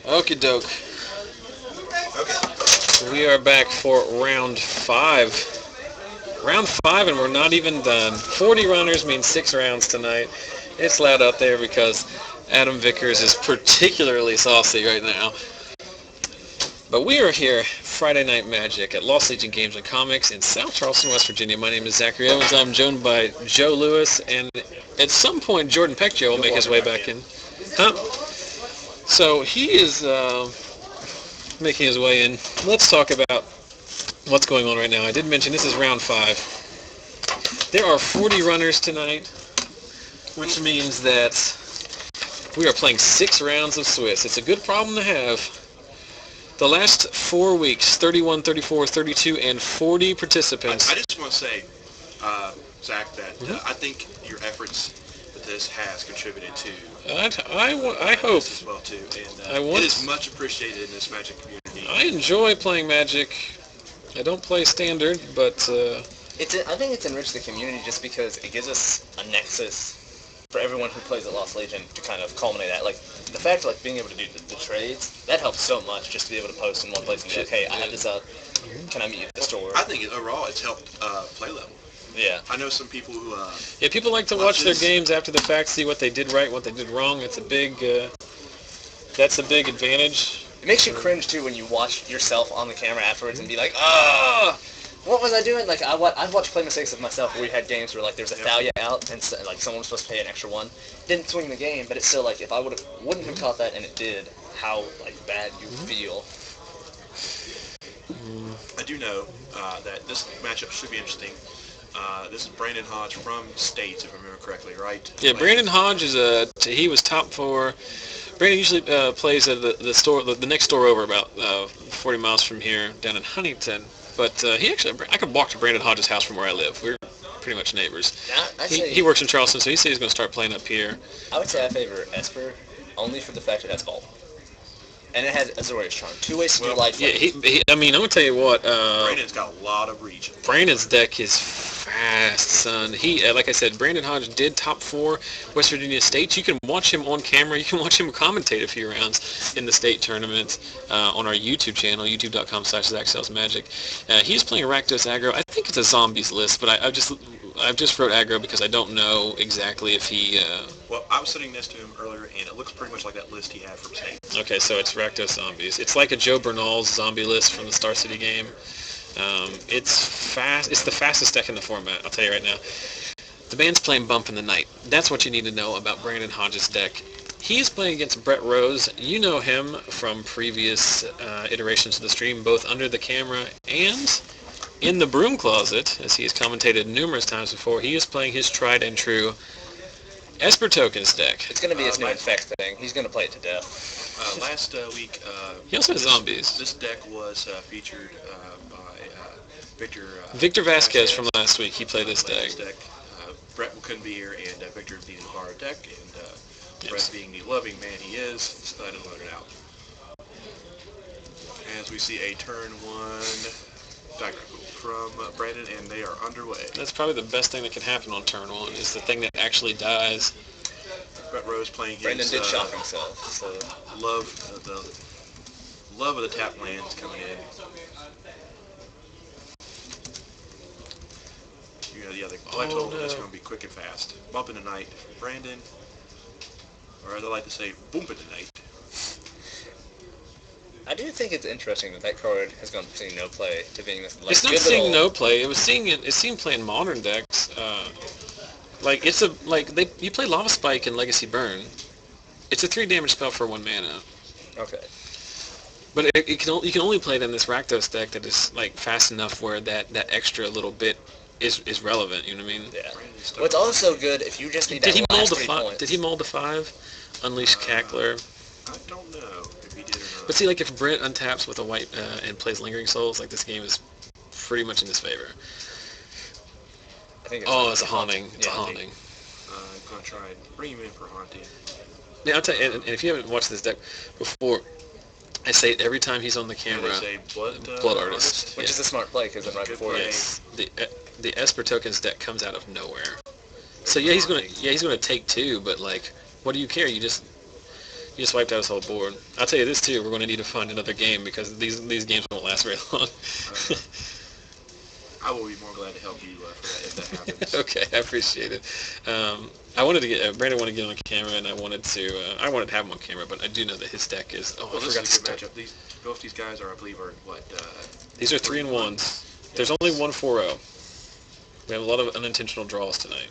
Okie doke. Okay. We are back for round 5. Round 5 and we're not even done. 40 runners means 6 rounds tonight. It's loud out there because Adam Vickers is particularly saucy right now. But we are here, Friday Night Magic at Lost Legion Games and Comics in South Charleston, West Virginia. My name is Zachary Evans. I'm joined by Joe Lewis, and at some point Jordan Peckjoe will make his way back in. Huh? So he is making his way in. Let's talk about what's going on right now. I did mention this is round 5. There are 40 runners tonight, which means that we are playing 6 rounds of Swiss. It's a good problem to have. The last 4 weeks, 31, 34, 32, and 40 participants. I just want to say, Zach, that I think your efforts with this has contributed to. I hope. As well too, and it is much appreciated in this Magic community. I enjoy playing Magic. I don't play Standard, but I think it's enriched the community just because it gives us a nexus for everyone who plays at Lost Legion to kind of culminate that. Like, the fact of being able to do the trades, that helps so much just to be able to post in one place and be like, hey, I have this up, can I meet you at the store? I think overall it's helped play level. Yeah. I know some people who... people like to watch their games after the fact, see what they did right, what they did wrong. It's a big... that's a big advantage. It makes you cringe, too, when you watch yourself on the camera afterwards and be like, ah! What was I doing? Like, I've watched play mistakes of myself where we had games where, like, there's a Thalia out and, like, someone was supposed to pay an extra one. Didn't swing the game, but it's still, like, if I wouldn't have caught that and it did, how, like, bad you feel. I do know that this matchup should be interesting. This is Brandon Hodge from States, if I remember correctly, right? Yeah, Brandon Hodge he was top 4. Brandon usually plays at the store, the next store over, about 40 miles from here, down in Huntington. But I could walk to Brandon Hodge's house from where I live. We're pretty much neighbors. He works in Charleston, so he said he's going to start playing up here. I would say I favor Esper, only for the fact it has Vault. And it has Azorius Charm. 2 ways to do life. Yeah, I'm going to tell you what. Brandon's got a lot of reach. Brandon's deck is fast, son. He, like I said, Brandon Hodge did top 4 West Virginia states. You can watch him on camera. You can watch him commentate a few rounds in the state tournaments on our YouTube channel, youtube.com/ZachSellsMagic. He's playing Rakdos aggro. I think it's a zombies list, but I've just wrote aggro because I don't know exactly if he... Well, I was sitting next to him earlier, and it looks pretty much like that list he had from State. Okay, so it's Rakdos zombies. It's like a Joe Bernal's zombie list from the Star City game. It's fast. It's the fastest deck in the format, I'll tell you right now. The man's playing Bump in the Night. That's what you need to know about Brandon Hodge's deck. He's playing against Brett Rose. You know him from previous iterations of the stream, both under the camera and in the broom closet, as he has commentated numerous times before. He is playing his tried and true Esper Tokens deck. It's going to be his new Infect thing. He's going to play it to death. Last week... he also has zombies. This deck was featured by Victor Vasquez from last week. He played this deck. Brett couldn't be here, and Victor needed to borrow a deck, and Brett, being the loving man he is, decided to load it out. As we see a turn 1 diagram from Brandon, and they are underway. That's probably the best thing that can happen on turn 1, is the thing that actually dies. Brett Rose playing his... Brandon did shock himself, so... Love of the tap lands coming in. The collectible is going to be quick and fast. Bump in the Night for Brandon. Or as I like to say, boom in the night. I do think it's interesting that card has gone from seeing no play to being this. It's not seeing no play. It was seeing it. It's seen play in modern decks. You play Lava Spike and Legacy Burn. It's a 3 damage spell for 1 mana. Okay. But you can only play it in this Rakdos deck that is fast enough where that extra little bit is relevant. You know what I mean? Yeah. Well, it's also good if you just need that last 3 points. Did he mold the 5? Unleash Cackler. I don't know if he did or not. But see, if Brent untaps with a white and plays Lingering Souls, this game is pretty much in his favor. I think it's a haunting. It's a haunting. I'm going to try and bring him in for haunting. Yeah, I'll tell you, and if you haven't watched this deck before, I say it every time he's on the camera. Blood Artist. Which is a smart play, because right before the Esper Tokens deck comes out of nowhere. So he's gonna take 2, but what do you care? You You just wiped out his whole board. I'll tell you this too. We're going to need to find another game because these games won't last very long. I will be more glad to help you for that if that happens. Okay, I appreciate it. I wanted to get Brandon wanted to get on camera, and I wanted to have him on camera, but I do know that his deck is. Oh, well, I this forgot is to a good start. matchup. Both these guys are, I believe, are what? These are 3-1s. There's only one 4-0. We have a lot of unintentional draws tonight.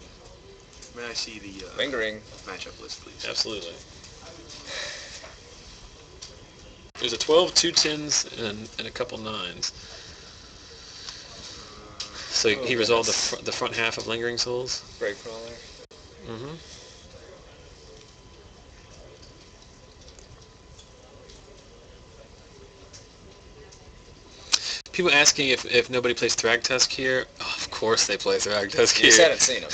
May I see the lingering matchup list, please? Absolutely. There's a 12, 2 10s, and a couple 9s. So he resolved the front half of Lingering Souls. Grave Crawler. Mm-hmm. People asking if nobody plays Thragtusk here. Oh, of course they play Thragtusk here. You just haven't seen him.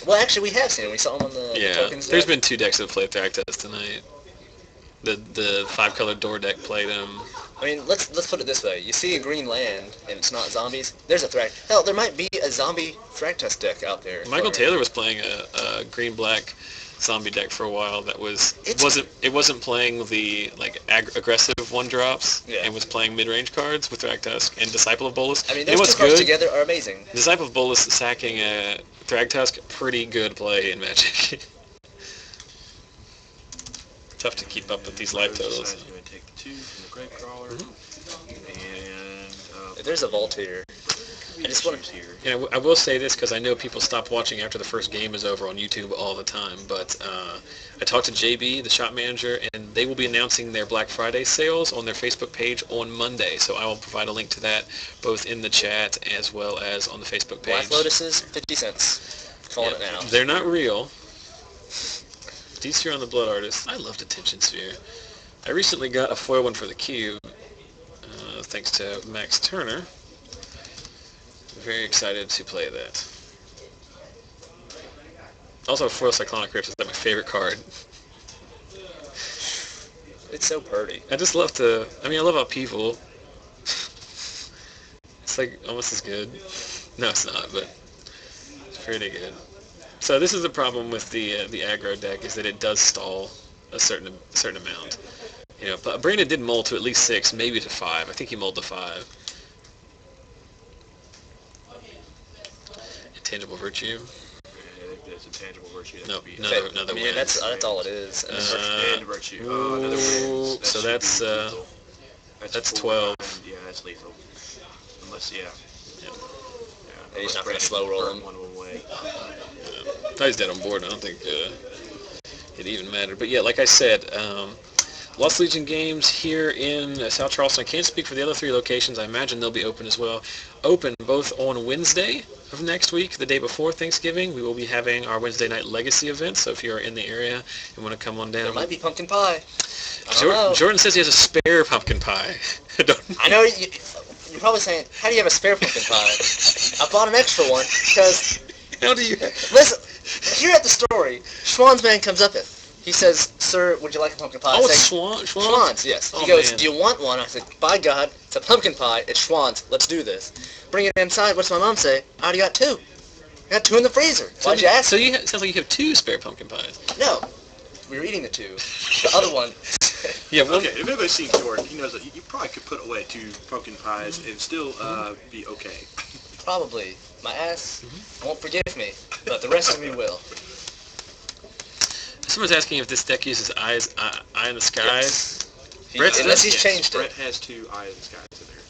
Well, actually, we have seen him. We saw him on the tokens there's deck. been 2 decks that played Thragtusk tonight. The 5-color door deck played him. I mean, let's put it this way. You see a green land, and it's not zombies. There's a Thrag. Hell, there might be a zombie Thragtusk deck out there. Michael Taylor was playing a green-black zombie deck for a while that wasn't playing the aggressive 1-drops and was playing mid-range cards with Thragtusk and Disciple of Bolus. I mean, those two cards together are amazing. Disciple of Bolus sacking Thragtusk, pretty good play in Magic. Tough to keep up with these life totals. I'm going to take the 2 from the Grave Crawler, and there's a Vault here. I just want to here. Yeah, I will say this because I know people stop watching after the first game is over on YouTube all the time. But I talked to JB, the shop manager, and they will be announcing their Black Friday sales on their Facebook page on Monday. So I will provide a link to that both in the chat as well as on the Facebook page. Black Lotuses, 50 cents. Calling it now. They're not real. D-Sphere on the Blood Artist. I love Detention Sphere. I recently got a foil one for the Cube, thanks to Max Turner. Very excited to play that. Also, foil Cyclonic Rift is like my favorite card. It's so pretty. I just love to. I mean, I love Upheaval. It's like almost as good. No, it's not, but it's pretty good. So this is the problem with the aggro deck is that it does stall a certain amount. You know, but Brandon did mull to at least 6, maybe to 5. I think he mulled to 5. Intangible Virtue. It's intangible virtue. No, another I mean, win. that's all it is. And virtue. Another win. So that's 12. Yeah, that's lethal. Unless, yeah. He's not going to slow roll him. One away. Yeah. He's dead on board. I don't think it even mattered. But yeah, like I said, Lost Legion games here in South Charleston. I can't speak for the other 3 locations. I imagine they'll be open as well. Open both on Wednesday of next week, the day before Thanksgiving. We will be having our Wednesday night Legacy event. So if you're in the area and want to come on down. There might be pumpkin pie. Jordan says he has a spare pumpkin pie. I know you're probably saying, how do you have a spare pumpkin pie? I bought an extra one because... How do you... Listen, here at the story, Schwann's man comes up in. He says, sir, would you like a pumpkin pie? Oh, it's Schwann's, yes. Oh, He goes, man. do you want one? I said, by God, it's a pumpkin pie. It's Schwann's. Let's do this. Bring it inside. What's my mom say? I already got 2. I got 2 in the freezer. Why'd you ask? So sounds like you have 2 spare pumpkin pies. No. We were eating the 2. The other one... Yeah, well, Okay, if anybody's seen Jordan, he knows that you probably could put away 2 pumpkin pies and still be okay. Probably. My ass won't forgive me, but the rest of me will. Someone's asking if this deck uses Eye in the Sky. Yes. Brett's Unless does, he's changed Brett it. has 2 Eye in the Skies in there.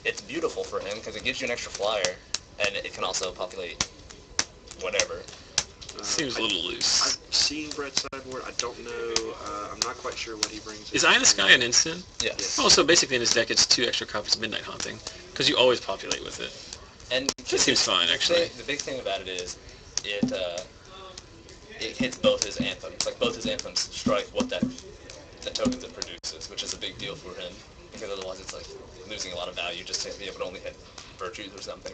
It's beautiful for him because it gives you an extra flyer, and it can also populate whatever. Seems a little loose. I've seen Brett's sideboard. I don't know. I'm not quite sure what he brings. Is Eye in the Sky an instant? Yes. Oh, so basically in his deck it's 2 extra copies of Midnight Haunting, because you always populate with it. And That seems fine, actually. The big thing about it is, it hits both his anthems. Like both his anthems strike what the token that produces, which is a big deal for him, because otherwise it's like losing a lot of value just to be able to only hit virtues or something.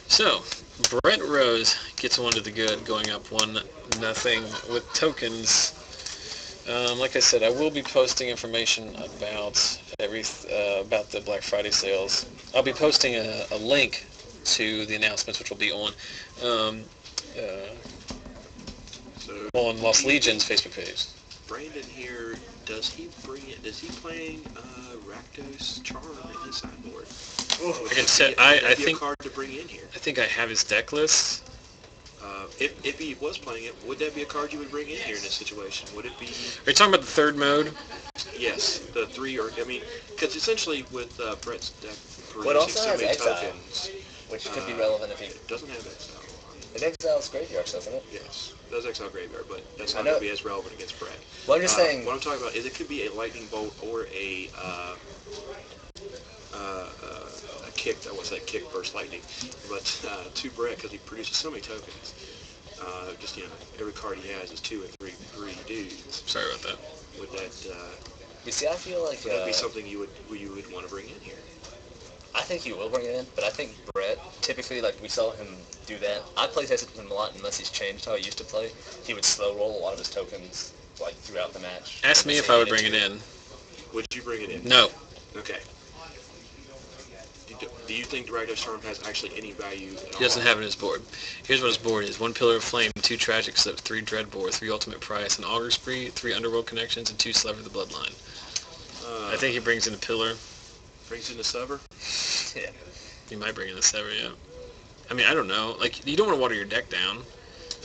So, Brent Rose gets one to the good, going up 1-0 with tokens. Like I said, I will be posting information about about the Black Friday sales. I'll be posting a link to the announcements, which will be on. So on Lost Legion's Facebook page. Brandon here, does he playing Rakdos Charm in his sideboard? Like I said, I think a card to bring in here. I think I have his deck list. If he was playing it, would that be a card you would bring in here in this situation? Would it be? Are you talking about the third mode? Yes, the 3 or because essentially with Brett's deck What also producing so has many Exile, tokens, which could be relevant if he... it doesn't have Exile. It exiles graveyards, doesn't it? Yes, it does Exile Graveyard, but that's not going to be as relevant against Brett. Well, I'm just saying... What I'm talking about is it could be a Lightning Bolt or a kick, I would say kick burst lightning, but to Brett because he produces so many tokens. Just every card he has is 2 and 3 dudes. Sorry about that. Would that? You see, I feel like would that be something you would want to bring in here? I think he will bring it in, but I think Brett, typically, like, we saw him do that. I play tested him a lot, unless he's changed how he used to play. He would slow roll a lot of his tokens, like, throughout the match. Ask me if I would bring it in. Would you bring it in? No. Okay. Do you think the Rakdos Charm has actually any value at all? He doesn't have it in his board. Here's what his board is. 1 Pillar of Flame, 2 Tragic Slips, 3 Dreadbore, 3 Ultimate Price, an Augur Spree, 3 Underworld Connections, and 2 Slaver the Bloodline. I think he brings in a Pillar. Brings in the Sever? Yeah. He might bring in the Sever, yeah. I mean, I don't know. Like, you don't want to water your deck down.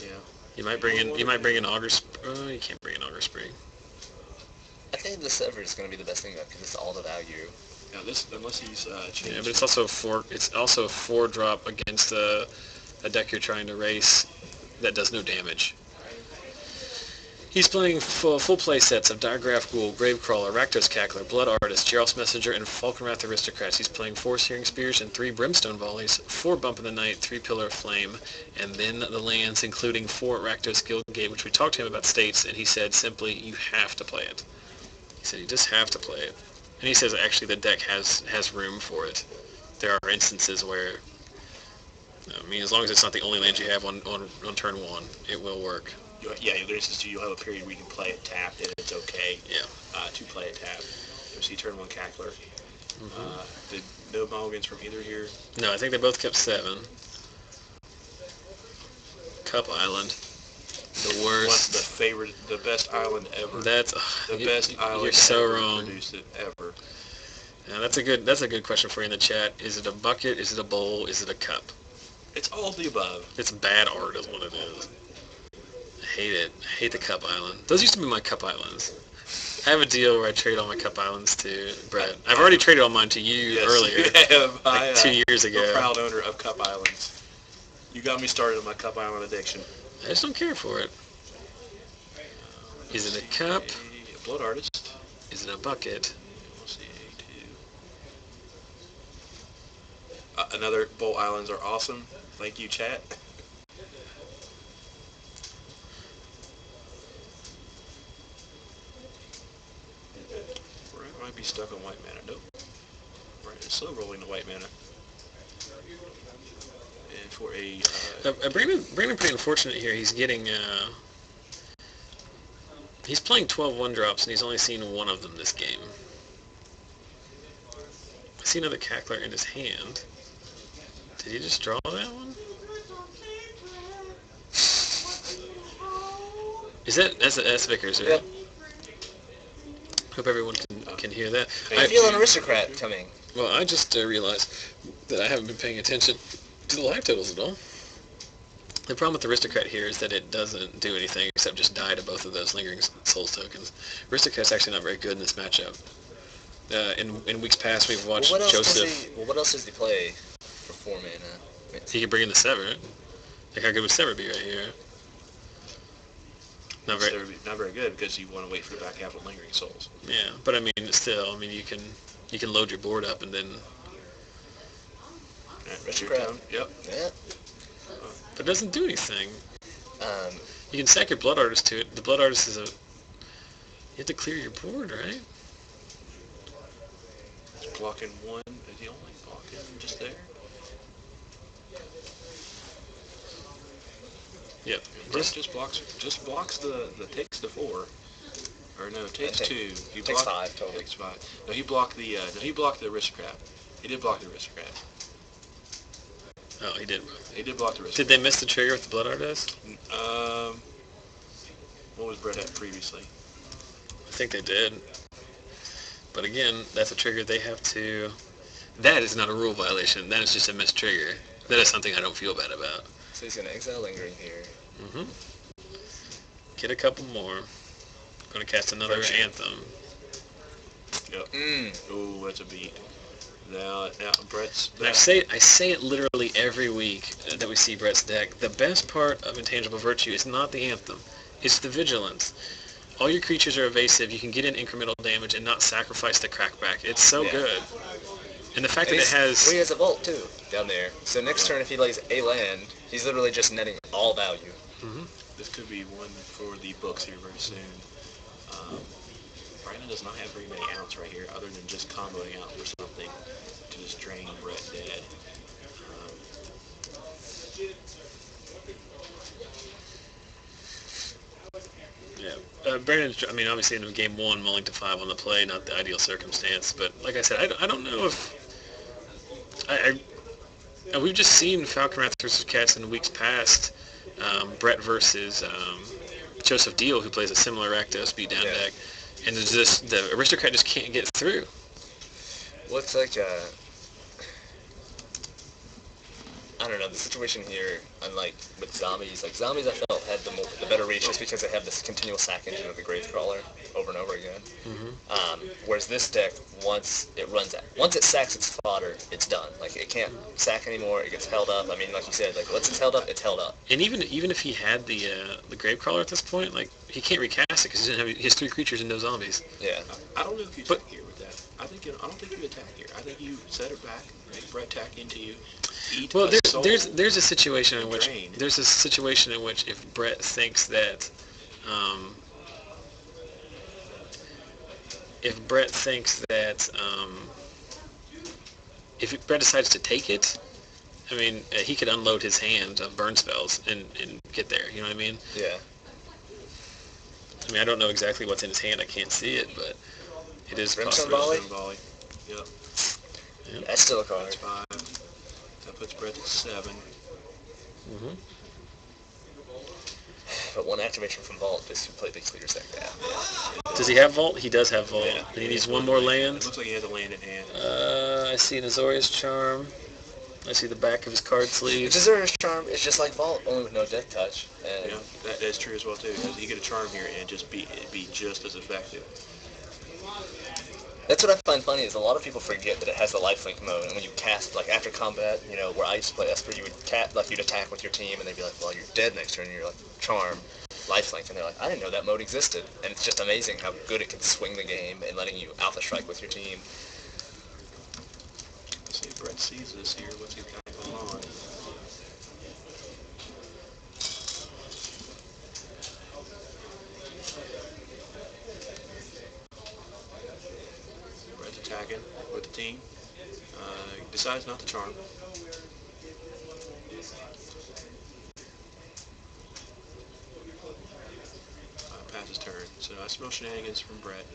Yeah. You might bring in Augur Spree. You can't bring in Augur Spree. I think the Sever is going to be the best thing, because it's all the value. Yeah, unless he's changed. Yeah, but it's also a 4-drop against a deck you're trying to race that does no damage. He's playing full play sets of Diregraph Ghoul, Gravecrawler, Rakdos Cackler, Blood Artist, Geralt's Messenger, and Falkenrath Aristocrats. He's playing 4 Searing Spears and 3 Brimstone Volleys, 4 Bump in the Night, 3 Pillar of Flame, and then the lands, including 4 Rakdos Guildgate, which we talked to him about states, and he said simply, you have to play it. He said you just have to play it. And he says actually the deck has room for it. There are instances where, I mean, as long as it's not the only land you have on turn 1, it will work. Yeah, there's instances you'll have a period where you can play it tapped and it's okay. Yeah. To play it tapped. You see turn 1 Cackler. Did no mulligans from either here? No, I think they both kept 7. Cup Island. The worst. The best island ever. That's the best island. You're so ever wrong. Produced it ever. Yeah, that's a good question for you in the chat. Is it a bucket? Is it a bowl? Is it a cup? It's all of the above. It's bad art, is what it is. I hate it. I hate the Cup Island. Those used to be my Cup Islands. I have a deal where I trade all my Cup Islands to Brett. I've already traded all mine to you earlier, like 2 years ago. I'm a proud owner of Cup Islands. You got me started on my Cup Island addiction. I just don't care for it. Is it a cup? A Blood Artist. Is it a bucket? We'll see. Another Bowl Islands are awesome. Thank you, chat. Brett might be stuck on white mana. Nope. Brett is slow rolling the white mana. And for a... Bremen pretty unfortunate here. He's getting... he's playing 12 1-drops, and he's only seen 1 of them this game. I see another Cackler in his hand. Did he just draw that one? That's Vickers, right? Yep. Hope everyone can hear that. I feel an aristocrat coming. Well, I just realized that I haven't been paying attention to the live totals at all. The problem with Aristocrat here is that it doesn't do anything except just die to both of those Lingering Souls tokens. Aristocrat's actually not very good in this matchup. In weeks past, we've watched Joseph. What else does he play for 4 mana? He could bring in the Sever. Like, how good would Sever be right here? Not very good because you want to wait for the back half of Lingering Souls. Yeah, but I mean, still, you can load your board up and then. Aristocrat. Yep. Yeah. But it doesn't do anything. You can sack your Blood Artist to it. The Blood Artist is a... You have to clear your board, right? It's blocking 1. Is he only blocking just there? Yep. Just blocks the takes the 4. Or no, takes 2. He takes 5 total. Takes 5. No, he blocked the Aristocrat. He did block the Aristocrat. Oh, he did. He did block the Aristocrat. Did they miss the trigger with the Blood Artist? What was Brett at previously? I think they did. But again, that's a trigger they have to... That is not a rule violation. That is just a missed trigger. That is something I don't feel bad about. So he's going to exile Lingering here. Mm-hmm. Get a couple more. Going to cast another Anthem. Yep. Ooh, that's a beat. Now Brett's... And I say it literally every week that we see Brett's deck. The best part of Intangible Virtue is not the Anthem. It's the Vigilance. All your creatures are evasive. You can get in incremental damage and not sacrifice the crackback. It's so good. And the fact that it has... He has a vault, too, down there. So next turn, if he lays a land, he's literally just netting all value. Mm-hmm. This could be one for the books here very soon. Brandon does not have very many outs right here, other than just comboing out for something to just drain Brett dead. Brandon, I mean, obviously in game 1, mulling to 5 on the play, not the ideal circumstance. But like I said, I don't know if... we've just seen Falcon Wrath versus Cats in weeks past. Brett versus Joseph Deal, who plays a similar Rakdos beatdown deck. And there's just, the Aristocrat just can't get through. Well, it's like, I don't know, the situation here, unlike with zombies, like zombies I felt had the better reach just because they have this continual sack engine of the Gravecrawler over and over again. Mm-hmm. Whereas this deck, once it sacks its fodder, it's done. Like, it can't sack anymore, it gets held up. I mean, like you said, like, once it's held up, it's held up. And even if he had the Gravecrawler at this point, like, he can't recast it because he has 3 creatures and no zombies. Yeah. I don't know if you attack here with that. I don't think you attack here. I think you set it back, make Brett attack into you. Well, there's a situation in which if Brett thinks that if Brett decides to take it, I mean, he could unload his hand of burn spells and get there. You know what I mean? Yeah. I mean, I don't know exactly what's in his hand. I can't see it, but it is Brimstone possible. Volley? Yep. That's still a card. That's 5. That puts Brett at 7. Mm-hmm. But one activation from Vault is completely clears that gap. Does he have Vault? He does have Vault. Yeah. And he needs one more land. It looks like he has a land in hand. I see an Azorius Charm. I see the back of his card sleeve. Azorius Charm is just like Vault, only with no death touch. And Yeah, that is true as well too. Because you get a charm here and it'd be just as effective. that's what I find funny is a lot of people forget that it has the lifelink mode, and when you cast, like after combat, you know, where I used to play Esper, you would you'd attack with your team, and they'd be like, well, you're dead next turn, and you're like, charm, lifelink, and they're like, I didn't know that mode existed, and it's just amazing how good it can swing the game and letting you alpha strike with your team. Let's see if Brett sees this here. What's he got going on? Brett's attacking with the team. He decides not to charm. Passes turn. So I smell shenanigans from Brett.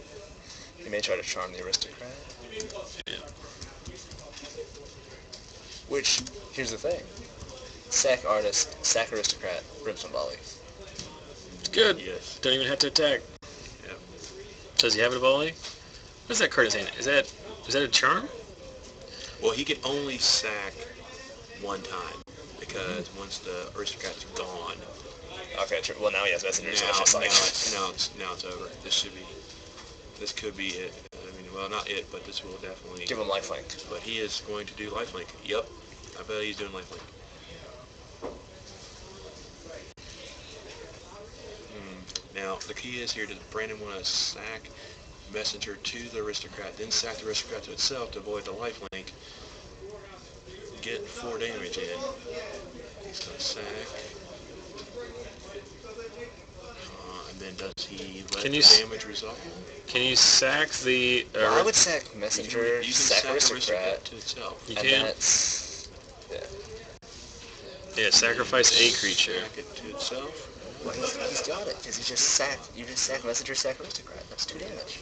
You may try to charm the Aristocrat. Yeah. Which, here's the thing. Sack Artist, sack Aristocrat, Brimstone Volley. It's good. Yes. Don't even have to attack. Yep. Does he have a volley? What's that card saying? Is that a charm? Well, he can only sack one time because once the Aristocrat's gone, Okay, true. Well, now he has messengers, so it's just like... now it's over. This could be it. I mean, well, not it, but this will definitely... Give him lifelink. But he is going to do lifelink. Yep. I bet he's doing lifelink. Now, the key is here, does Brandon want to sack Messenger to the Aristocrat, then sack the Aristocrat to itself to avoid the lifelink, get 4 damage in. He's going to sack. And then does he let the damage resolve? Can you sack the... Well, I would sack Messenger, You can sack Aristocrat, to itself. You and can? that's... Yeah. Yeah, sacrifice a creature. Sack it to itself. Well, he's got it, because you just sack Messenger, sack Aristocrat. That's 2 damage.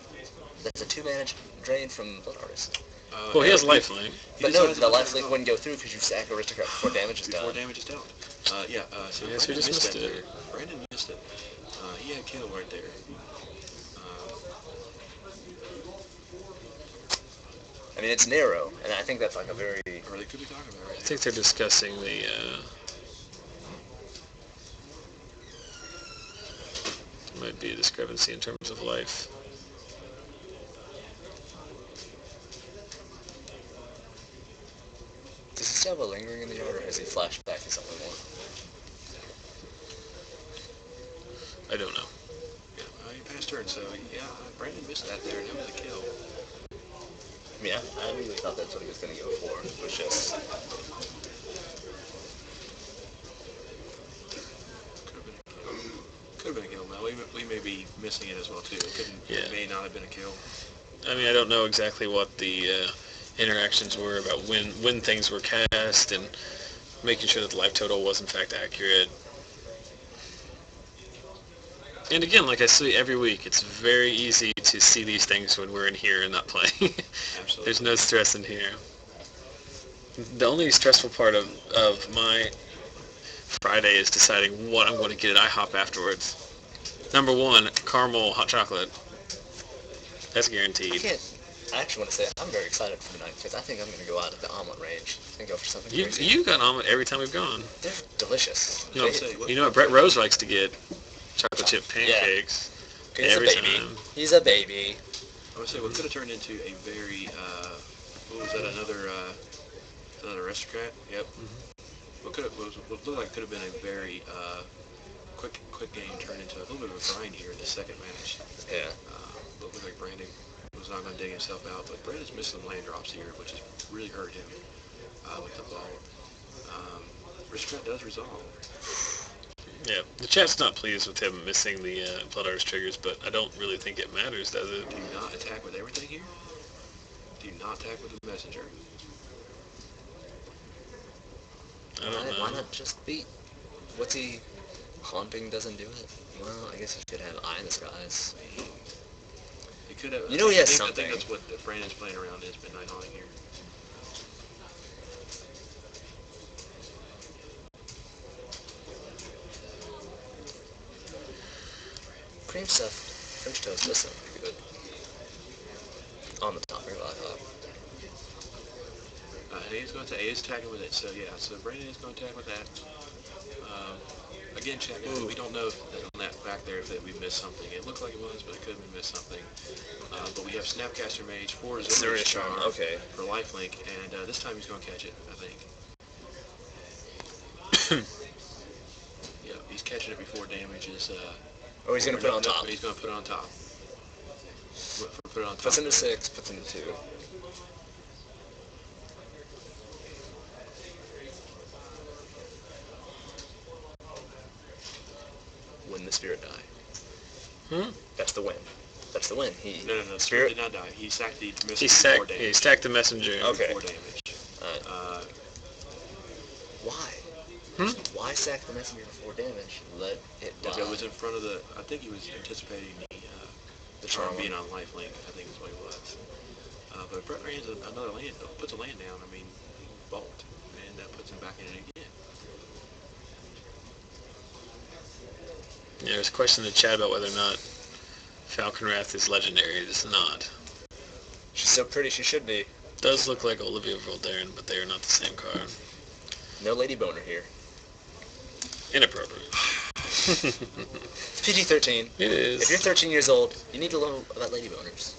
That's a 2 mana drain from Blood Artist. Well, he has lifelink. But no, the lifelink wouldn't go through because you sack Aristocrat before damage is done. Before damage is dealt. So Yes, we Brandon just missed that it. there. Brandon missed it. He a kill right there. I mean, it's narrow, and I think that's like a very... Or they could be talking about it right I think they're discussing the, might be a discrepancy in terms of life. Does he still have a lingering in the yard, or has he flashed back to something more? I don't know. Yeah, he passed turn, so yeah, Brandon missed that there, and that was a kill. I mean, I really thought that's what he was going to go for. It was just... Could have been a kill, Mel. We may be missing it as well, too. It may not have been a kill. I mean, I don't know exactly what the interactions were about when things were cast and making sure that the life total was in fact accurate. And again, like I say every week, it's very easy to see these things when we're in here and not playing. Absolutely. There's no stress in here. The only stressful part of my Friday is deciding what I'm going to get at IHOP afterwards. Number one, caramel hot chocolate. That's guaranteed. I actually want to say I'm very excited for tonight because I think I'm going to go out at the omelet range and go for something crazy. You got omelet every time we've gone. They're delicious. You know what Brett Rose likes to get? Chocolate chip pancakes. Yeah. He's every a baby. time. He's a baby. I would say what could have turned into a very, what was that, another aristocrat? Yep. What looked like could have been a very quick game turned into a little bit of a grind here in the second match. Yeah. Looked like Brandon was not going to dig himself out, but Brandon's missed some land drops here, which has really hurt him with the ball. Aristocrat does resolve. Yeah, the chat's not pleased with him missing the Blood Artist triggers, but I don't really think it matters, does it? Do you not attack with everything here? Do you not attack with the messenger? I don't know. Why not just beat? What's he... Haunting doesn't do it? Well, I guess he should have Eye in the Skies. He could have... You know he has I something. think that's what Brandon's playing around is Midnight Haunting here. Cream stuff. French toast does sound pretty good. On the top here, I thought. He's attacking with it, so yeah. So Brandon is going to attack with that. Again, check it. We don't know if on that back there if we missed something. It looked like it was, but it could have been missed something. But we have Snapcaster Mage for Zorius Charm for lifelink, and this time he's going to catch it, I think. Yeah, he's catching it before damage is... he's going to put it on top. He's going to put it on top. Put it on top. Puts into 6, puts into 2. Win the Spirit die. That's the win. That's the win. No. Spirit did not die. He sacked the messenger before damage. He stacked the messenger. Okay. Before damage. Why? Why sack the messenger before damage? Let it die. It was in front of the... I think he was anticipating the charm being on lifelink. I think is what it was. But Brett lands another land. Puts a land down. I mean, bolt. And puts him back in it again. Yeah, there's a question in the chat about whether or not Falcon Wrath is legendary. It is not. She's so pretty, she should be. Does look like Olivia Voldaren, but they are not the same card. No Lady Boner here. Inappropriate. It's PG-13. It is. If you're 13 years old, you need to know about Lady Boners.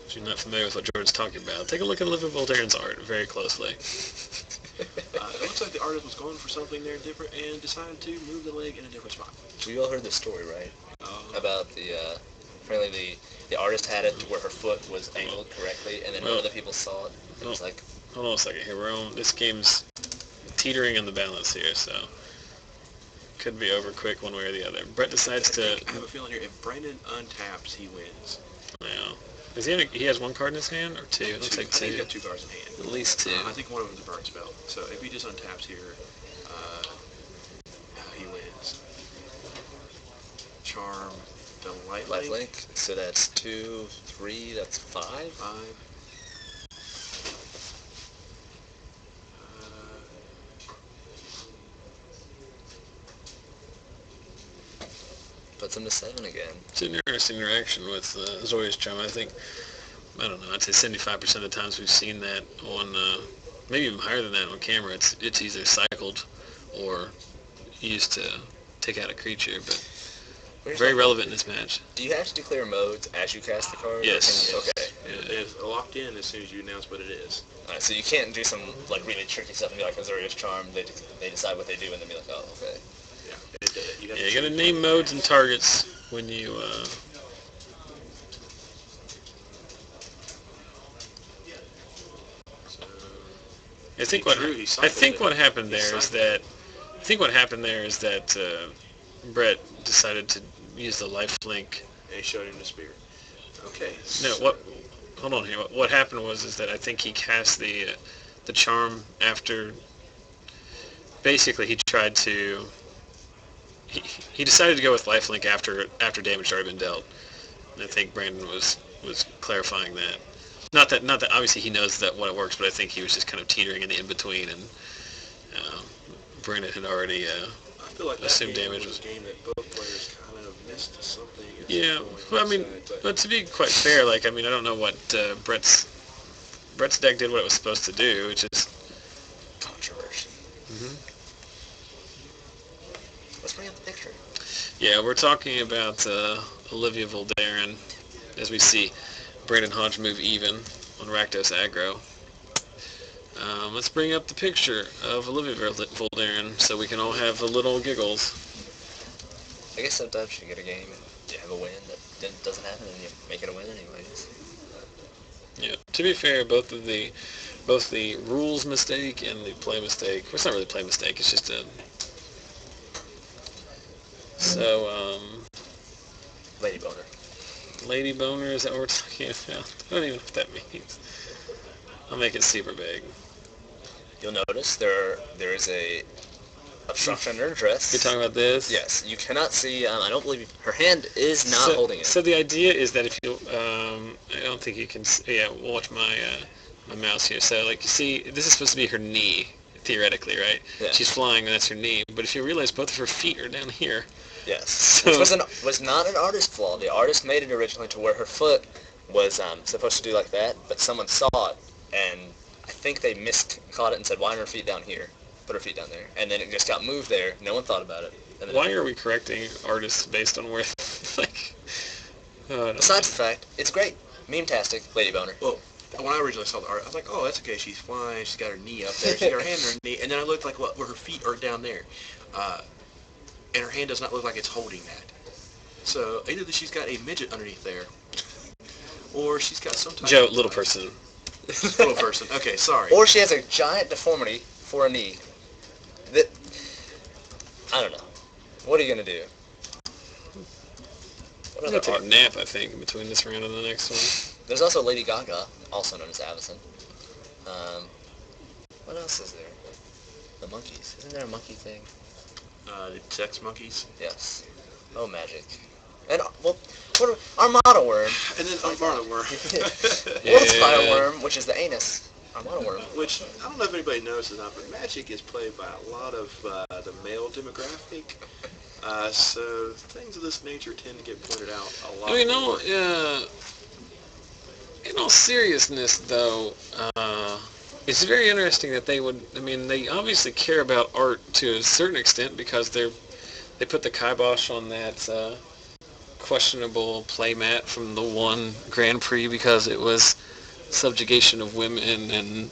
If you're not familiar with what Jordan's talking about, take a look at Olivia Voldaren's art very closely. It looks like the artist was going for something there different and decided to move the leg in a different spot. We all heard the story, right? About the, apparently the artist had it where her foot was angled correctly, and then when other people saw it, it was like... Hold on a second here, this game's teetering on the balance here, so... Could be over quick one way or the other. Brett decides to... I have a feeling here, if Brandon untaps, he wins. Yeah. Is he has one card in his hand, or two? Looks like two. I think he's got 2 cards in hand. At least 2. I think one of them's a burn spell. So if he just untaps here, he wins. Charm, the lifelink. So that's 2, 3, that's 5? 5. puts him to 7 again. It's an interesting interaction with Zoya's charm. I think, I don't know, I'd say 75% of the times we've seen that on, maybe even higher than that on camera, it's either cycled or used to take out a creature, but very relevant in this match. Do you have to declare modes as you cast the card? Yes. Okay. It's locked in as soon as you announce what it is. Alright, so you can't do some like really tricky stuff and be like Azorius Charm. They decide what they do and then be like, oh, okay. Yeah. You gotta name modes and targets when you, I think what happened there is that Brett decided to use the life link. And he showed him the spear. Okay. No, hold on here. What happened is that I think he cast the charm after. Basically, he tried to. He decided to go with lifelink after damage had already been dealt. And I think Brandon was clarifying that. Not that obviously he knows that what it works, but I think he was just kind of teetering in the in between, and Brandon had already assumed damage was. A game that both players kind of missed something. Yeah, well, I mean, but to be quite fair, I don't know what Brett's deck did what it was supposed to do, which is Controversy. Mm-hmm. Let's bring up the picture. Yeah, we're talking about Olivia Voldaren, as we see Brandon Hodge move even on Rakdos aggro. Let's bring up the picture of Olivia Voldaren so we can all have a little giggles. I guess sometimes you get a game and you have a win that doesn't happen and you make it a win anyways. Yeah, to be fair, both the rules mistake and the play mistake, well, it's not really a play mistake, it's just a... So, Lady Boner. Lady Boner, is that what we're talking about? I don't even know what that means. I'll make it super big. You'll notice there is a obstruction under her dress. You're talking about this? Yes. You cannot see, I don't believe, her hand is not holding it. So the idea is that if you, I don't think you can, watch my mouse here. So, you see, this is supposed to be her knee, theoretically, right? Yeah. She's flying, and that's her knee. But if you realize both of her feet are down here. Yes. So, Which was not an artist flaw. The artist made it originally to where her foot was supposed to do like that, but someone saw it, and I think they caught it and said, why are her feet down here? Put her feet down there. And then it just got moved there. No one thought about it. And then why are we correcting artists based on where, Besides the fact, it's great. Meme-tastic, Lady Boner. Well, when I originally saw the art, I was like, oh, that's okay. She's flying. She's got her knee up there. She's got her hand on her knee. And then I looked where her feet are down there. And her hand does not look like it's holding that. So either she's got a midget underneath there, or she's got some type Joe, of... little person. Little person. Okay, sorry. Or she has a giant deformity for a knee. I don't know. What are you going to do? I'm going to take a nap, I think, in between this round and the next one. There's also Lady Gaga, also known as Avison. What else is there? The monkeys. Isn't there a monkey thing? The sex monkeys. Yes. Oh, magic. And, well, Armada Worm. And then Armada Worm. World's Fire Worm, which is the anus. Armada Worm. Which, I don't know if anybody knows or not, but Magic is played by a lot of the male demographic. So things of this nature tend to get pointed out a lot more. In all seriousness, though, it's very interesting that they would, they obviously care about art to a certain extent because they put the kibosh on that questionable playmat from the one Grand Prix because it was subjugation of women, and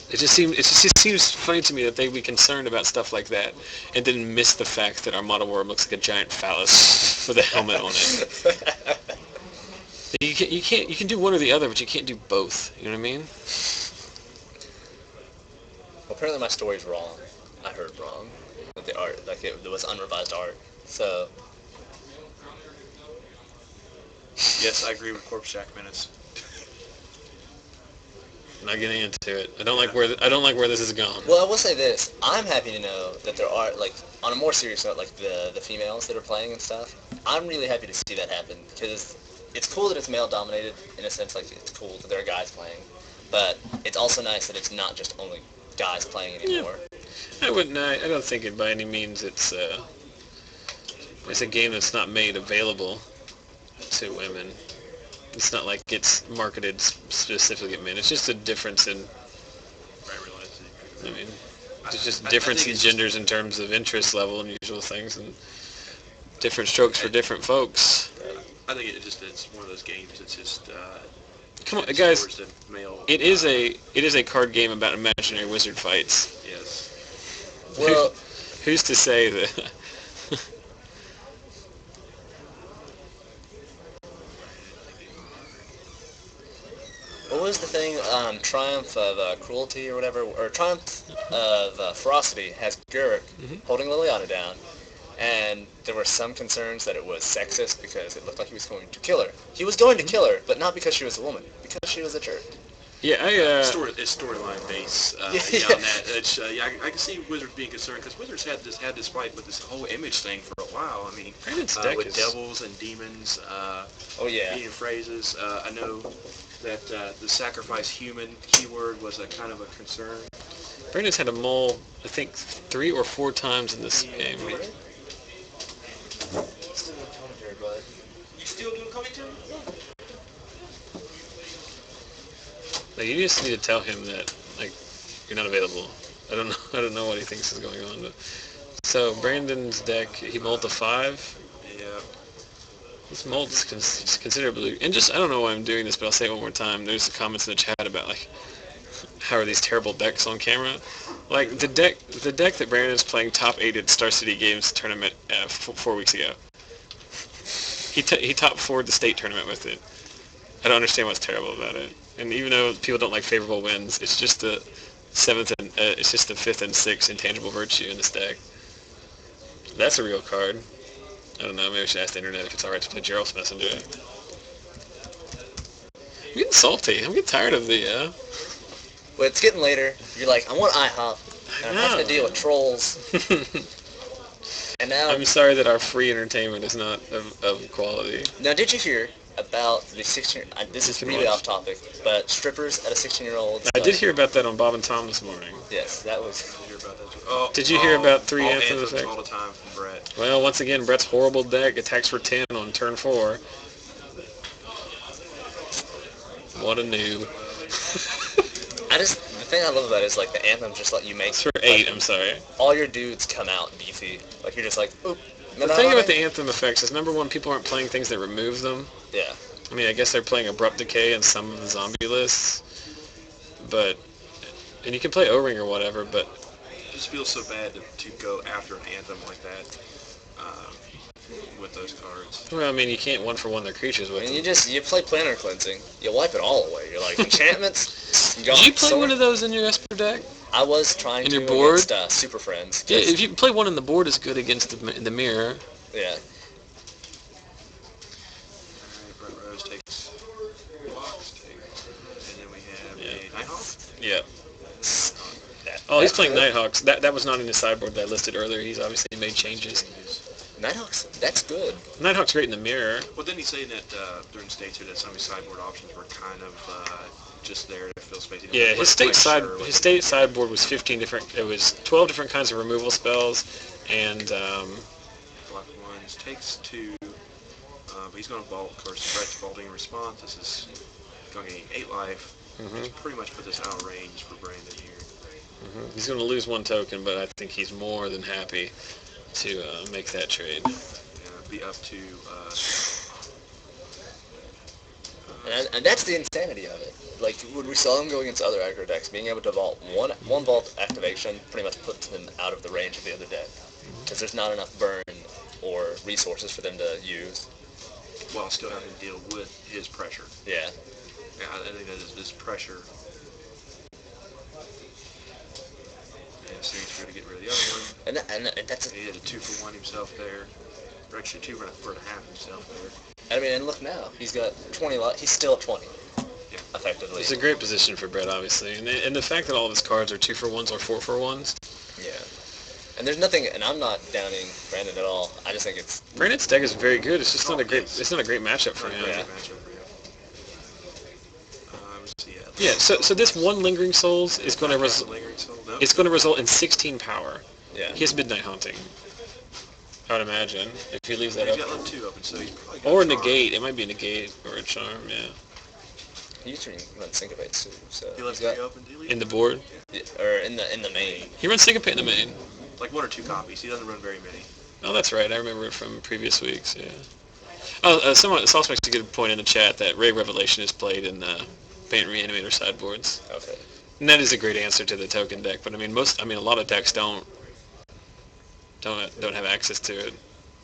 it just seems funny to me that they'd be concerned about stuff like that and didn't miss the fact that Armada Worm looks like a giant phallus with a helmet on it. You can do one or the other, but you can't do both. You know what I mean? Well, apparently my story's wrong. I heard wrong. With the art, it was unrevised art. So. Yes, I agree with Corpse Jack Minutes. I'm not getting into it. I don't like where this is going. Well, I will say this: I'm happy to know that there are, on a more serious note, the females that are playing and stuff. I'm really happy to see that happen because it's cool that it's male dominated in a sense. It's cool that there are guys playing, but it's also nice that it's not just only guys playing anymore. Yeah. I don't think it by any means it's It's a game that's not made available to women. It's not like it's marketed specifically at men. It's just a difference in, I mean, it's just difference in genders in terms of interest level and usual things, and different strokes for different folks. I think it's one of those games that's just come on, guys. The male, it is a card game about imaginary wizard fights. Yes. Well, who's to say that? What was the thing? Triumph of Cruelty or whatever, or Triumph of Ferocity has Gurk holding Liliana down, and there were some concerns that it was sexist because it looked like he was going to kill her. He was going to kill her, but not because she was a woman, because she was a jerk. Yeah, it's storyline based. On that, I can see Wizards being concerned because Wizards had this fight with this whole image thing for a while. I mean, with devils and demons. Being phrases. I know that the sacrifice human keyword was a kind of a concern. Brandon's had a mole, I think, 3 or 4 times in this game. Really? Still doing commentary, bud. You still doing commentary? Like, you just need to tell him that, like, you're not available. I don't know what he thinks is going on, but so Brandon's deck, he mulled the 5. Yeah. This mold's considerably, and just I don't know why I'm doing this, but I'll say it one more time. There's the comments in the chat about like, how are these terrible decks on camera? Like the deck that Brandon's playing top 8 at Star City Games tournament 4 weeks ago. He top 4'd the state tournament with it. I don't understand what's terrible about it. And even though people don't like favorable wins, it's just the 7th and it's just the 5th and 6th intangible virtue in this deck. That's a real card. I don't know, maybe I should ask the internet if it's alright to play Gerald's Messenger. I'm getting salty. I'm getting tired of the, Well, it's getting later. You're like, I want IHOP, and I'm having to deal with trolls. And now... I'm sorry that our free entertainment is not of quality. Now, did you hear about the 16... this is really off topic, but strippers at a 16-year-old... I did hear about that on Bob and Tom this morning. Yes, that was... Did you hear about 3 Anthem effects? All the time from Brett. Well, once again, Brett's horrible deck attacks for 10 on turn 4. What a noob. The thing I love about it is, like, the Anthem just let you make... It's for 8, I'm sorry. All your dudes come out beefy. Like, you're just like, oop. The thing about the Anthem effects is, number one, people aren't playing things that remove them. Yeah. I mean, I guess they're playing Abrupt Decay in some of the zombie lists. But... And you can play O-Ring or whatever, but... It just feels so bad to go after an Anthem like that with those cards. Well, I mean, you can't one-for-one their creatures with them. You play Planner Cleansing. You wipe it all away. You're like, enchantments, gone. Did you play one of those in your Esper deck? I was trying in to your board? against Super Friends. Yeah, if you play one in the board, it's good against the mirror. Yeah. Alright, Brett Rose takes box, and then we have a Nighthawk. Yeah. Oh, he's playing Nighthawks. That was not in the sideboard that I listed earlier. He's obviously made changes. Nighthawks, that's good. Nighthawk's great in the mirror. Well, didn't he say that during state two that some of his sideboard options were kind of just there to fill space? Yeah, his state sideboard was 15 different. It was 12 different kinds of removal spells, and block ones takes 2. But he's going to vault. Of course, Brett's vaulting in response. This is going to gain 8 life. Which pretty much put this out of range for Brandon here. He's going to lose 1 token, but I think he's more than happy to make that trade. Be up to... and that's the insanity of it. Like, when we saw him go against other aggro decks, being able to vault one vault activation pretty much puts them out of the range of the other deck. Because there's not enough burn or resources for them to use. While still having to deal with his pressure. Yeah. Yeah, I think that is this pressure. And Series to get rid of the other one. And that's... He had a 2-for-1 himself there. Or actually 2 for a half himself there. I mean, and look now. He's got 20 he's still at 20. Yeah. Effectively. It's a great position for Brett, obviously. And the fact that all of his cards are 2-for-1s or 4-for-1s. Yeah. And there's nothing, and I'm not downing Brandon at all. I just think it's... Brandon's deck is very good. It's just not a great matchup for him. Yeah. Yeah, so this 1 Lingering Souls is going to result in 16 power. Yeah. He has Midnight Haunting. I would imagine, if he leaves that He's up. got level 2 open, so he's probably got Or a charm. negate. It might be negate or a charm, yeah. He usually runs syncopates too, so He left he's got 3 open, do you leave? In the board. or in the main. He runs syncopate in the main. Like 1 or 2 copies. He doesn't run very many. Oh, that's right. I remember it from previous weeks, yeah. Oh, someone else makes a good point in the chat that Ray Revelation is played in the Paint Reanimator sideboards. Okay. And that is a great answer to the token deck, but a lot of decks don't have access to it.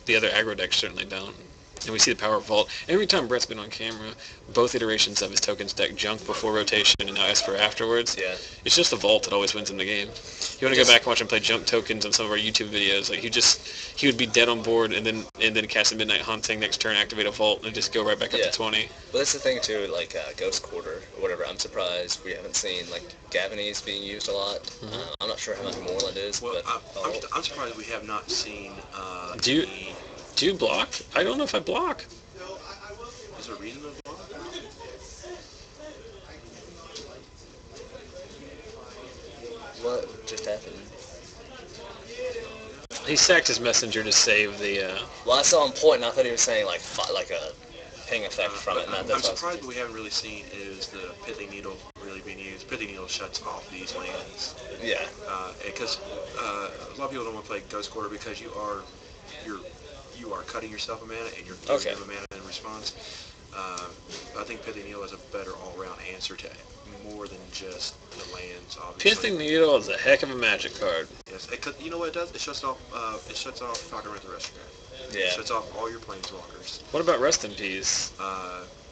The other aggro decks certainly don't. And we see the power of Vault. Every time Brett's been on camera, both iterations of his tokens deck junk before rotation and now Esper afterwards. Yeah. It's just the Vault that always wins in the game. You want to go back and watch him play junk tokens on some of our YouTube videos. Like he would be dead on board and then cast a Midnight Hunting next turn, activate a Vault, and just go right back up to 20. Well, that's the thing too. Like Ghost Quarter or whatever. I'm surprised we haven't seen like Gavinies being used a lot. Mm-hmm. I'm not sure how much Moreland is, Well, but I'm surprised we have not seen Do you block? I don't know if I block. Is there a reason to block? what just happened? He sacked his messenger to save the. Well, I saw him point, and I thought he was saying like a ping effect from it. I'm surprised what we haven't really seen is the Pithing Needle really being used. Pithing Needle shuts off these lands. Yeah. Because a lot of people don't want to play Ghost Quarter because you are cutting yourself a mana and you're giving them a mana in response. I think Pithing Needle is a better all-around answer to more than just the lands, obviously. Pithing Needle is a heck of a magic card. Yes, you know what it does? It shuts off Falcon Wrath Aristocrat. Yeah. It shuts off all your planeswalkers. What about Rest in Peace?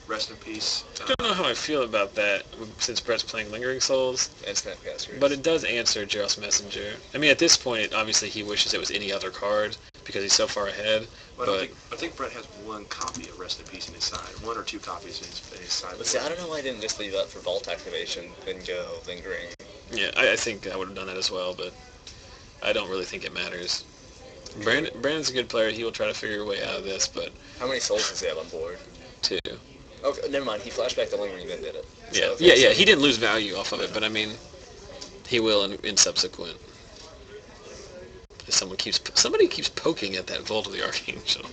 Rest in Peace. I don't know how I feel about that since Brett's playing Lingering Souls. And Snapcaster. But it does answer Jarrell's Messenger. I mean, at this point, obviously he wishes it was any other card because he's so far ahead. But I think Brett has 1 copy of Rest in Peace in his side. 1 or 2 copies in his side. But see, I don't know why I didn't just leave that for Vault activation, then go Lingering. Yeah, I think I would have done that as well, but I don't really think it matters. Brandon's a good player. He will try to figure a way out of this, but... How many souls does he have on board? 2. Okay, never mind. He flashed back the Lingering, then did it. Yeah, So, yeah. He didn't lose value off of it, but I mean, he will in subsequent. Somebody keeps poking at that Vault of the Archangel.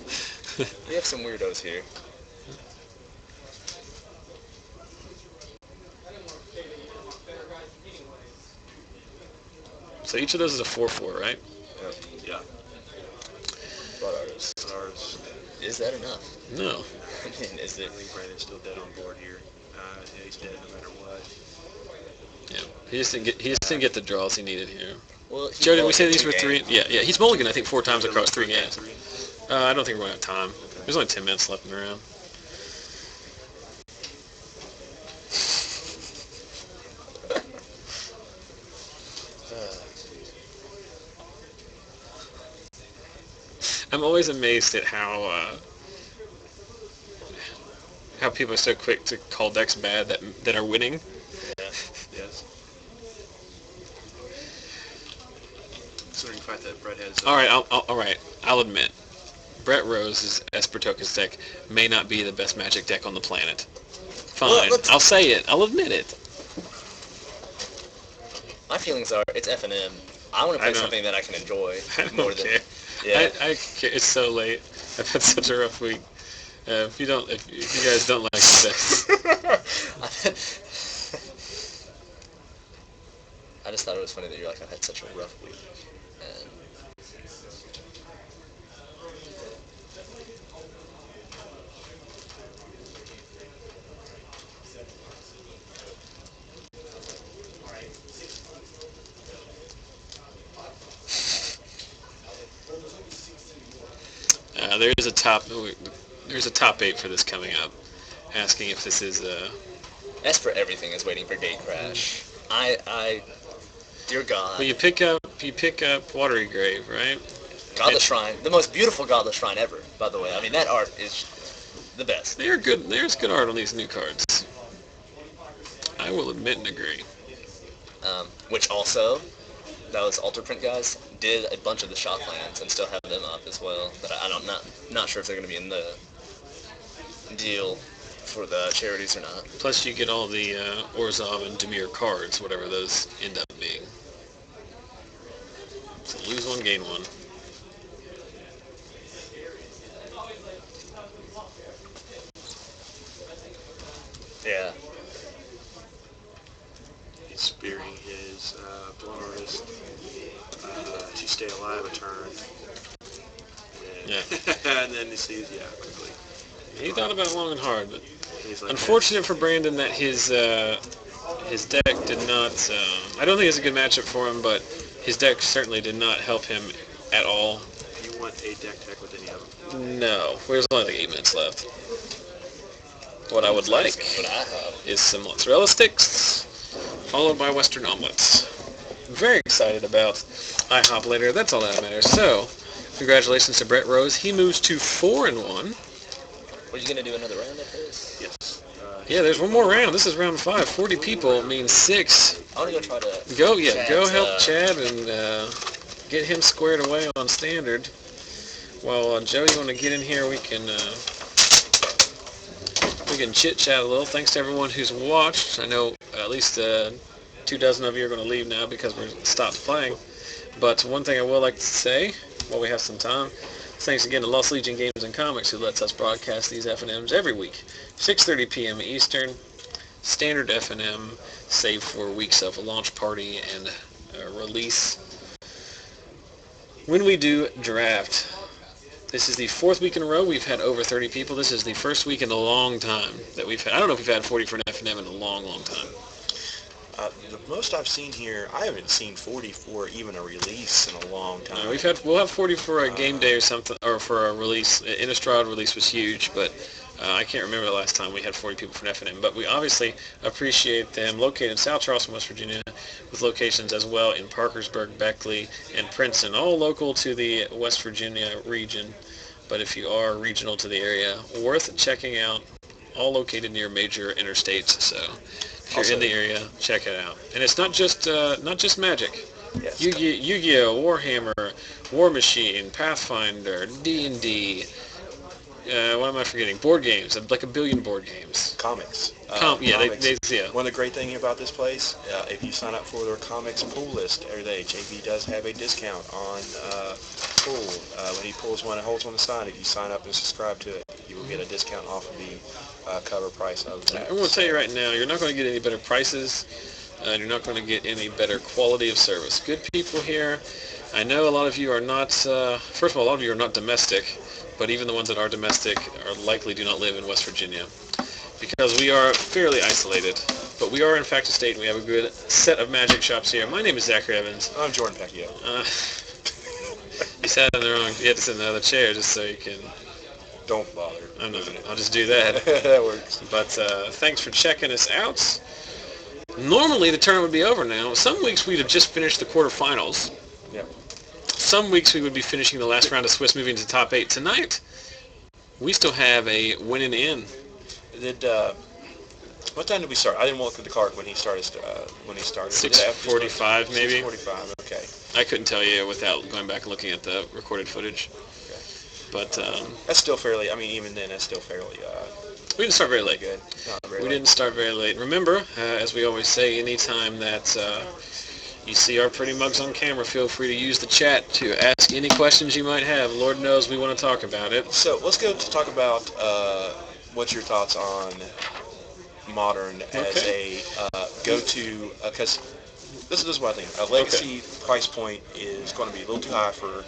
We have some weirdos here. So each of those is a 4/4, right? Yeah. Blood Artist. Is that enough? No. I mean, is I it? think Brandon's still dead on board here. Yeah, he's dead no matter what. Yeah. He just didn't get the draws he needed here. Well, Joe, did we say these were 3? Yeah. He's mulligan, I think, 4 times across 3 games. I don't think we're going to have time. There's only 10 minutes left in the round. I'm always amazed at how people are so quick to call decks bad that are winning. Yeah. Yes. Considering the fact that Brett has... All right. I'll admit, Brett Rose's Esper Tokens deck may not be the best Magic deck on the planet. Fine, Well, I'll say it. I'll admit it. My feelings are, it's FNM. I want to play something that I can enjoy I don't more care. than... Yeah. I care. It's so late. I've had such a rough week. If you guys don't like this, I just thought it was funny that you're like, I've had such a rough week. there's a top 8 for this coming up, asking if this is Esper everything is waiting for Gatecrash. Dear God. Well, you pick up Watery Grave, right? Godless Shrine, the most beautiful Godless Shrine ever, by the way. I mean, that art is the best. They're good. There's good art on these new cards. I will admit and agree. Which also, those Alter Print guys did a bunch of the shop lands and still have them up as well. But I'm not sure if they're going to be in the deal for the charities or not. Plus, you get all the Orzhov and Dimir cards, whatever those end up being. So lose one, gain one. Yeah. He's spearing his blunderist to stay alive a turn. And then he sees, quickly. He thought about it long and hard, but He's like, unfortunate for Brandon that his deck did not. I don't think it's a good matchup for him, but his deck certainly did not help him at all. You want a deck with any of them? No, there's only like 8 minutes left. What I would like is some mozzarella sticks, followed by Western omelets. I'm very excited about IHOP later. That's all that matters. So, congratulations to Brett Rose. He moves to 4-1. Were you gonna do another round of this? Yes. Yeah, there's one more round. This is round 5. 40 people means 6. I want to go try to... Go help Chad and get him squared away on standard. Well, Joe, you want to get in here? We can chit-chat a little. Thanks to everyone who's watched. I know at least 24 of you are going to leave now because we're stopped playing. But one thing I would like to say, while we have some time, thanks again to Lost Legion Games and Comics, who lets us broadcast these FNMs every week, 6:30 p.m. Eastern, standard FNM, save for weeks of a launch party and release. When we do draft, this is the 4th week in a row we've had over 30 people. This is the first week in a long time that we've had. I don't know if we've had 40 for an FNM in a long, long time. The most I've seen here, I haven't seen 40 for even a release in a long time. We'll have 40 for a game day or something, or for a release. Innistrad release was huge, but I can't remember the last time we had 40 people for an FNM. But we obviously appreciate them. Located in South Charleston, West Virginia, with locations as well in Parkersburg, Beckley, and Princeton, all local to the West Virginia region. But if you are regional to the area, worth checking out. All located near major interstates. So if you're in the area, check it out. And it's not just Magic. Yes. Yu-Gi-Oh, Warhammer, War Machine, Pathfinder, D&D. What am I forgetting? Board games, like a billion board games. Comics. Comics. One of the great things about this place, if you sign up for their comics pool list every day, JB does have a discount on pool. When he pulls one and holds one aside, if you sign up and subscribe to it, you will get a discount off of the cover price of that. I'm going to tell you right now, you're not going to get any better prices. You're not going to get any better quality of service. Good people here. I know a lot of you are not, first of all, a lot of you are not domestic, but even the ones that are domestic are likely do not live in West Virginia because we are fairly isolated. But we are, in fact, a state, and we have a good set of magic shops here. My name is Zachary Evans. I'm Jordan Pecchio. You sat in the wrong, you had to sit in the other chair just so you can... Don't bother. I'll just do that. That works. But thanks for checking us out. Normally the tournament would be over now. Some weeks we'd have just finished the quarterfinals. Yep. Some weeks we would be finishing the last round of Swiss, moving to top 8. Tonight, we still have a winning in. What time did we start? I didn't look at the card when he started. 6:45 maybe. 6:45. Okay. I couldn't tell you without going back and looking at the recorded footage. But that's still fairly. I mean, even then, that's still fairly. We didn't start very late. Good. We didn't start very late. Remember, as we always say, anytime that you see our pretty mugs on camera, feel free to use the chat to ask any questions you might have. Lord knows we want to talk about it. So let's go to talk about what's your thoughts on Modern as a go-to, because this is what I think. A legacy price point is going to be a little too high for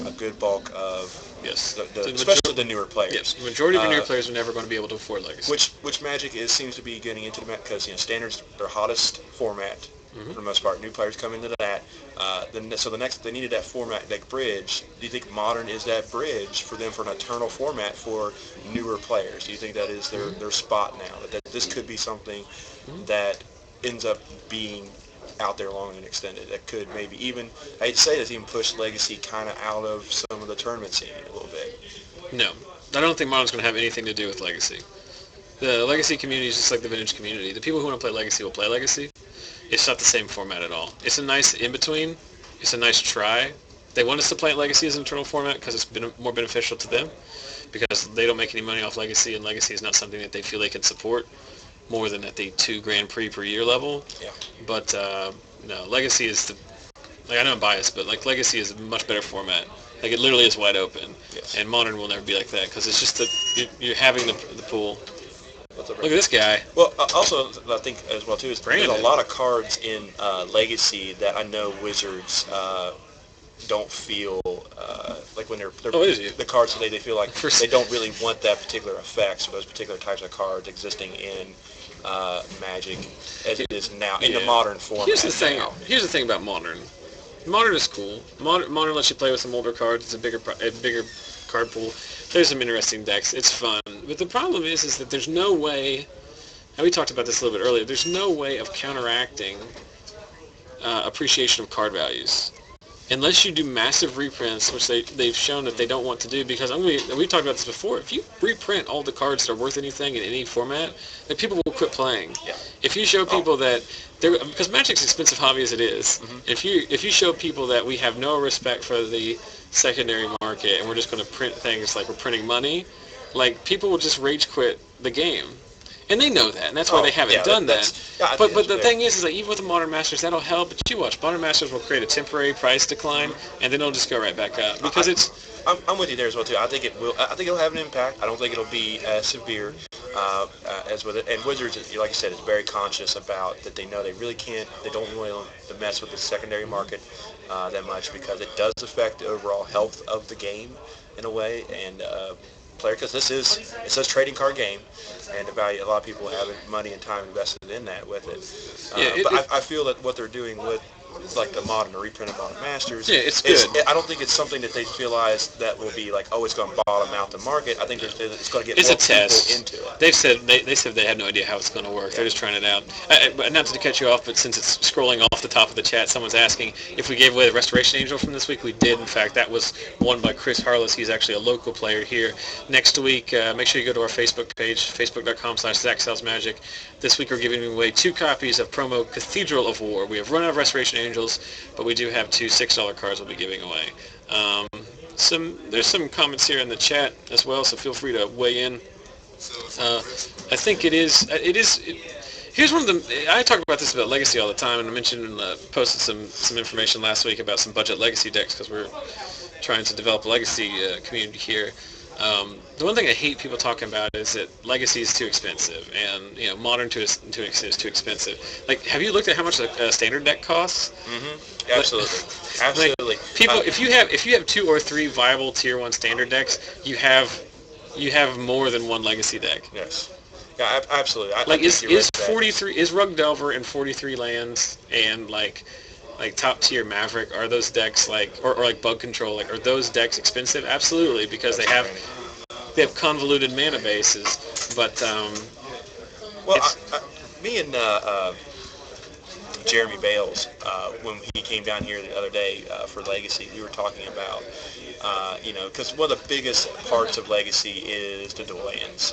a good bulk of especially the newer players. Yes, the majority of the newer players are never going to be able to afford legacy. Which Magic seems to be getting into the because standards their hottest format for the most part. New players come into that. So the next they needed that format, that bridge. Do you think Modern is that bridge for them for an eternal format for newer players? Do you think that is their spot now? That this could be something that ends up being out there long and extended. That could maybe even, I hate to say this, even push Legacy kind of out of some of the tournament scene a little bit. No. I don't think Modern's going to have anything to do with Legacy. The Legacy community is just like the Vintage community. The people who want to play Legacy will play Legacy. It's not the same format at all. It's a nice in-between. It's a nice try. They want us to play Legacy as an eternal format because it's been more beneficial to them because they don't make any money off Legacy, and Legacy is not something that they feel they can support more than at the 2 Grand Prix per year level. Yeah. But no, Legacy is I know I'm biased, but Legacy is a much better format. It literally is wide open. Yes. And Modern will never be like that because it's just you're having the pool. Look at this guy. Well, also, I think as well, too, is there's Brandon. a lot of cards in Legacy that I know Wizards don't feel like when they're the cards today, they feel like they don't really want that particular effects or those particular types of cards existing in Magic as it is now in the modern format. Here's the thing about Modern. Modern is cool. Modern lets you play with some older cards. It's a bigger card pool. There's some interesting decks. It's fun. But the problem is that there's no way, and we talked about this a little bit earlier, there's no way of counteracting appreciation of card values. Unless you do massive reprints, which they've shown that they don't want to do, because we talked about this before. If you reprint all the cards that are worth anything in any format, then people will quit playing. Yeah. If you show people that because Magic's an expensive hobby as it is, if you show people that we have no respect for the secondary market and we're just going to print things like we're printing money, like people will just rage quit the game. And they know that, and that's why they haven't done that. But the thing is that even with the Modern Masters, that'll help. But you watch, Modern Masters will create a temporary price decline, and then it'll just go right back up because I'm with you there as well too. I think it will. I think it'll have an impact. I don't think it'll be as severe as with it. And Wizards, like I said, is very conscious about that. They know they really can't. They don't want to mess with the secondary market that much because it does affect the overall health of the game in a way. And because it's a trading card game, and a lot of people have money and time invested in that with it. But I feel that what they're doing with like the reprinted Modern Masters, it's good. I don't think it's something that they realize that will be like, it's going to bottom out the market. I think it's going to get more people into it. They said they have no idea how it's going to work. They're just trying it out. But not to cut you off, but since it's scrolling off the top of the chat, someone's asking if we gave away the Restoration Angel from this week. We did. In fact, that was won by Chris Harless. He's actually a local player here. Next week, make sure you go to our Facebook page, facebook.com/ZachSellsMagic. This week we're giving away 2 copies of promo Cathedral of War. We have run out of Restoration Angels, but we do have 2 $6 cards we'll be giving away. There's some comments here in the chat as well, so feel free to weigh in. I think it is. Here's one of the. I talk about this about Legacy all the time, and I mentioned and posted some information last week about some budget Legacy decks because we're trying to develop a Legacy community here. The one thing I hate people talking about is that Legacy is too expensive, and Modern to an extent is too expensive. Like, have you looked at how much a standard deck costs? Mm-hmm. Absolutely. Like, people, if you have 2 or 3 viable Tier 1 standard decks, you have more than one Legacy deck. Yes. Yeah, absolutely. Is Rug Delver and 43 lands and like top tier Maverick, are those decks or like Bug Control, are those decks expensive? Absolutely, because they have convoluted mana bases. But me and Jeremy Bales, when he came down here the other day for Legacy, we were talking about because one of the biggest parts of Legacy is the dual lands.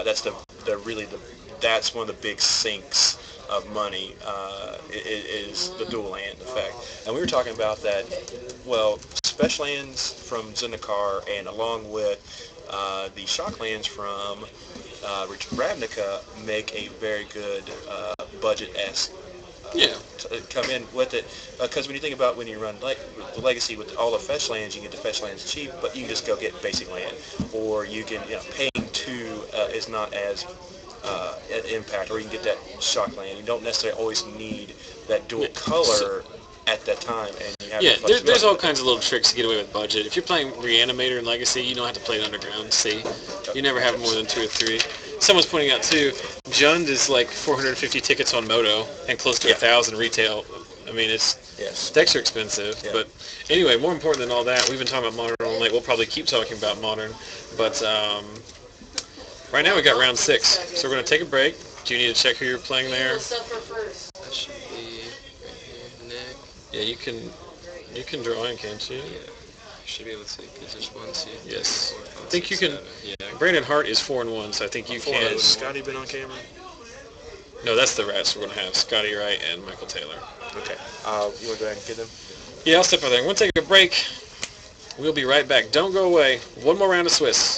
That's one of the big sinks of money is the dual land effect. And we were talking about that, special lands from Zendikar and along with the shock lands from Ravnica make a very good budget-esque come in with it, because when you think about when you run Legacy with all the fetch lands, you can get the fetch lands cheap, but you can just go get basic land, or you can paying 2 is not as an impact, or you can get that shock land. You don't necessarily always need that dual color at that time, and you have there's all kinds of little tricks to get away with budget. If you're playing Reanimator in Legacy, you don't have to play it Underground. See, you never have more than 2 or 3. Someone's pointing out too, Jund is like 450 tickets on Moto and close to 1,000 retail. I mean, decks are expensive. Yeah. But anyway, more important than all that, we've been talking about Modern all night. We'll probably keep talking about Modern, but right now we got round 6, so we're gonna take a break. Do you need to check who you're playing there? That should be right here, Nick. Yeah, you can draw in, can't you? Yeah. Should be able to see, because there's 1, 2, 3, yes. 4, 5, I think 6, you can. 7. Yeah. Brandon Hart is 4-1, so I think you can. Has Scotty been on camera? No, that's the rats we're gonna have: Scotty Wright and Michael Taylor. Okay. You want to go ahead and get them? Yeah, I'll step over there. We'll take a break. We'll be right back. Don't go away. One more round of Swiss.